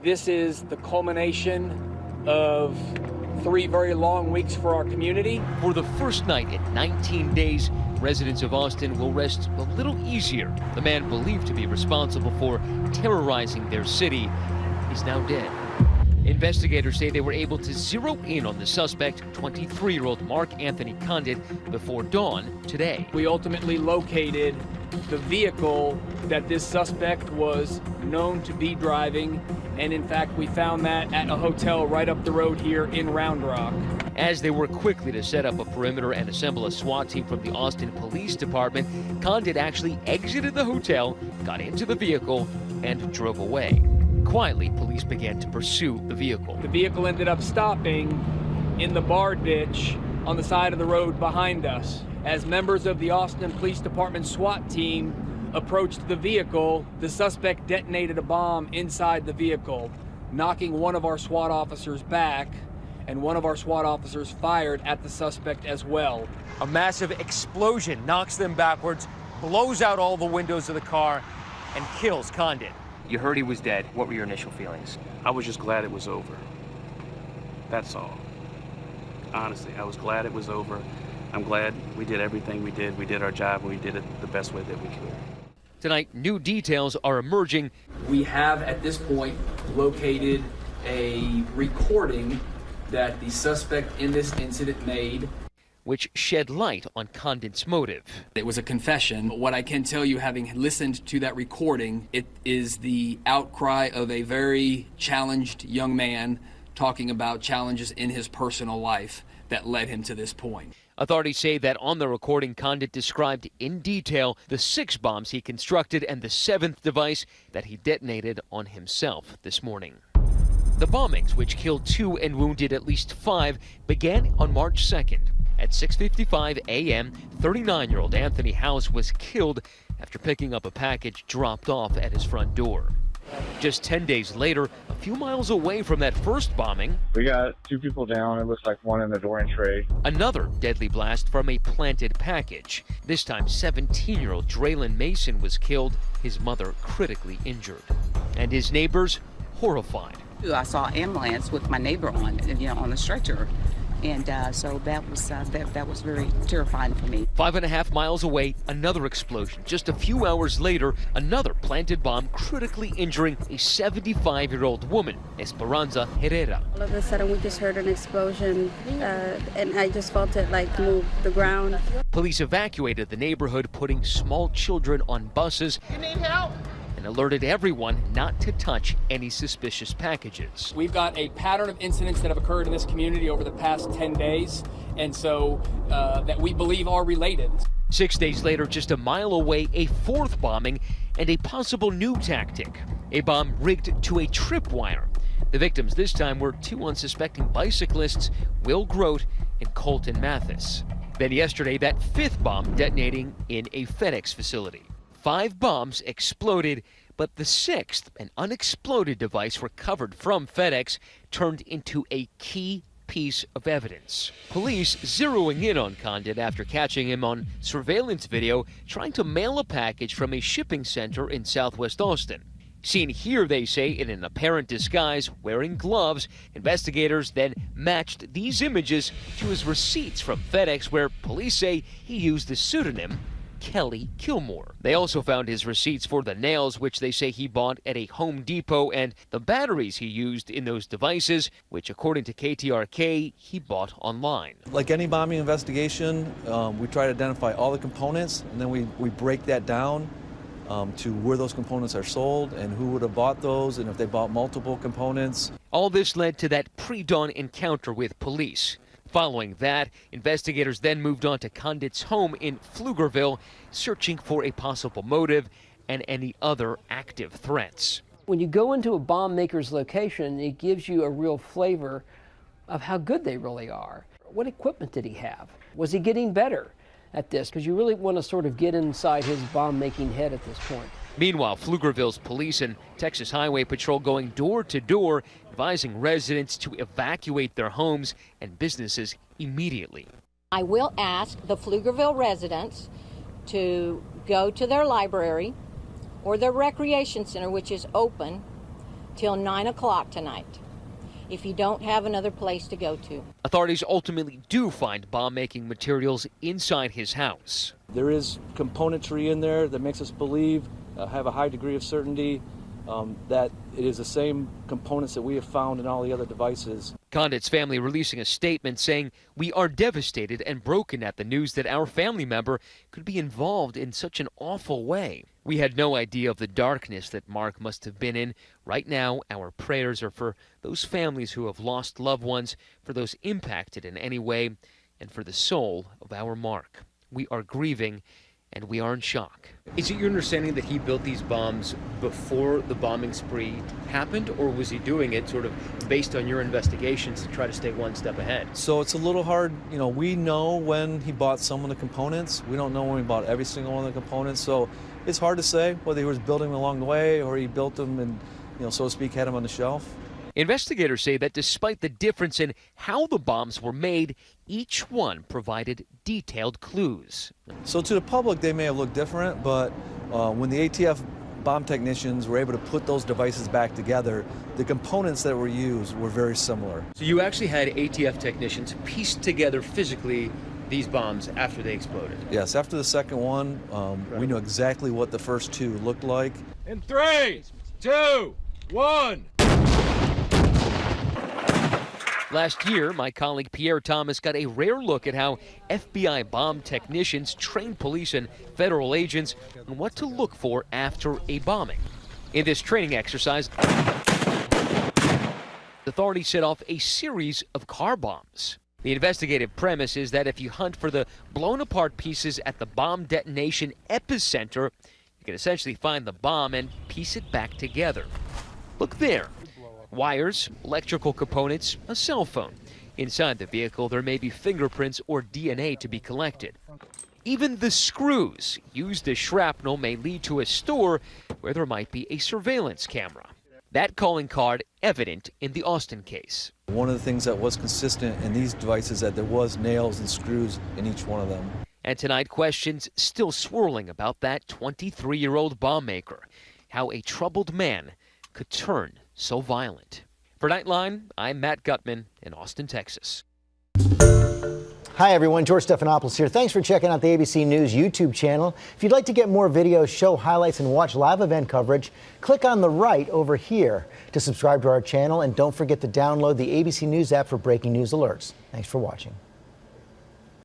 This is the culmination of 3 very long weeks for our community. For the first night in 19 days, residents of Austin will rest a little easier. The man believed to be responsible for terrorizing their city is now dead. Investigators say they were able to zero in on the suspect, 23-year-old Mark Anthony Condit, before dawn today. We ultimately located the vehicle that this suspect was known to be driving, and in fact we found that at a hotel right up the road here in Round Rock. As they work quickly to set up a perimeter and assemble a SWAT team from the Austin Police Department, Condit actually exited the hotel, got into the vehicle, and drove away. Quietly, police began to pursue the vehicle. The vehicle ended up stopping in the bar ditch on the side of the road behind us. As members of the Austin Police Department SWAT team approached the vehicle, the suspect detonated a bomb inside the vehicle, knocking one of our SWAT officers back, and one of our SWAT officers fired at the suspect as well. A massive explosion knocks them backwards, blows out all the windows of the car, and kills Condit. You heard he was dead. What were your initial feelings? I was just glad it was over. That's all. Honestly, I was glad it was over. I'm glad we did everything we did. We did our job, and we did it the best way that we could. Tonight, new details are emerging. We have, at this point, located a recording that the suspect in this incident made, which shed light on Condit's motive. It was a confession. What I can tell you, having listened to that recording, it is the outcry of a very challenged young man talking about challenges in his personal life that led him to this point. Authorities say that on the recording, Condit described in detail the 6 bombs he constructed and the 7th device that he detonated on himself this morning. The bombings, which killed 2 and wounded at least 5, began on March 2nd. At 6:55 a.m., 39-year-old Anthony House was killed after picking up a package dropped off at his front door. Just 10 days later, a few miles away from that first bombing, we got 2 people down. It looks like 1 in the door and tray. Another deadly blast from a planted package. This time, 17-year-old Draylon Mason was killed, his mother critically injured. And his neighbors horrified. I saw an ambulance with my neighbor on the stretcher. And so that was very terrifying for me. 5.5 miles away, another explosion. Just a few hours later, another planted bomb critically injuring a 75-year-old woman, Esperanza Herrera. All of a sudden, we just heard an explosion, and I just felt it like move the ground. Police evacuated the neighborhood, putting small children on buses. You need help? And alerted everyone not to touch any suspicious packages. We've got a pattern of incidents that have occurred in this community over the past 10 days, and so that we believe are related. 6 days later, just a mile away, a 4th bombing and a possible new tactic. A bomb rigged to a tripwire. The victims this time were 2 unsuspecting bicyclists, Will Grote and Colton Mathis. Then yesterday, that 5th bomb detonating in a FedEx facility. 5 bombs exploded, but the 6th, an unexploded device recovered from FedEx, turned into a key piece of evidence. Police zeroing in on Condit after catching him on surveillance video trying to mail a package from a shipping center in Southwest Austin. Seen here, they say, in an apparent disguise, wearing gloves, investigators then matched these images to his receipts from FedEx, where police say he used the pseudonym Kelly Kilmore. They also found his receipts for the nails, which they say he bought at a Home Depot, and the batteries he used in those devices, which according to KTRK, he bought online. Like any bombing investigation, we try to identify all the components, and then we break that down to where those components are sold and who would have bought those, and if they bought multiple components. All this led to that pre-dawn encounter with police. Following that, investigators then moved on to Condit's home in Pflugerville, searching for a possible motive and any other active threats. When you go into a bomb maker's location, it gives you a real flavor of how good they really are. What equipment did he have? Was he getting better at this? Because you really want to sort of get inside his bomb-making head at this point. Meanwhile, Pflugerville's police and Texas Highway Patrol going door to door, advising residents to evacuate their homes and businesses immediately. I will ask the Pflugerville residents to go to their library or their recreation center, which is open, till 9 o'clock tonight if you don't have another place to go to. Authorities ultimately do find bomb-making materials inside his house. There is componentry in there that makes us believe, have a high degree of certainty, that it is the same components that we have found in all the other devices. Condit's family releasing a statement saying, "We are devastated and broken at the news that our family member could be involved in such an awful way. We had no idea of the darkness that Mark must have been in. Right now, our prayers are for those families who have lost loved ones, for those impacted in any way, and for the soul of our Mark. We are grieving, and we are in shock." Is it your understanding that he built these bombs before the bombing spree happened, or was he doing it sort of based on your investigations to try to stay one step ahead? So it's a little hard, we know when he bought some of the components. We don't know when he bought every single one of the components, so it's hard to say whether he was building them along the way or he built them and, so to speak, had them on the shelf. Investigators say that despite the difference in how the bombs were made, each one provided detailed clues. So to the public, they may have looked different, but when the ATF bomb technicians were able to put those devices back together, the components that were used were very similar. So you actually had ATF technicians piece together physically these bombs after they exploded? Yes, after the second one, we knew exactly what the first two looked like. In 3, 2, 1. Last year, my colleague Pierre Thomas got a rare look at how FBI bomb technicians train police and federal agents on what to look for after a bombing. In this training exercise, authorities set off a series of car bombs. The investigative premise is that if you hunt for the blown-apart pieces at the bomb detonation epicenter, you can essentially find the bomb and piece it back together. Look there. Wires, electrical components, a cell phone. Inside the vehicle, there may be fingerprints or DNA to be collected. Even the screws used as shrapnel may lead to a store where there might be a surveillance camera. That calling card evident in the Austin case. One of the things that was consistent in these devices is that there was nails and screws in each one of them. And tonight, questions still swirling about that 23-year-old bomb maker. How a troubled man could turn so violent. For Nightline, I'm Matt Gutman in Austin, Texas. Hi everyone, George Stephanopoulos here. Thanks for checking out the ABC News YouTube channel. If you'd like to get more videos, show highlights, and watch live event coverage, click on the right over here to subscribe to our channel, and don't forget to download the ABC News app for breaking news alerts. Thanks for watching.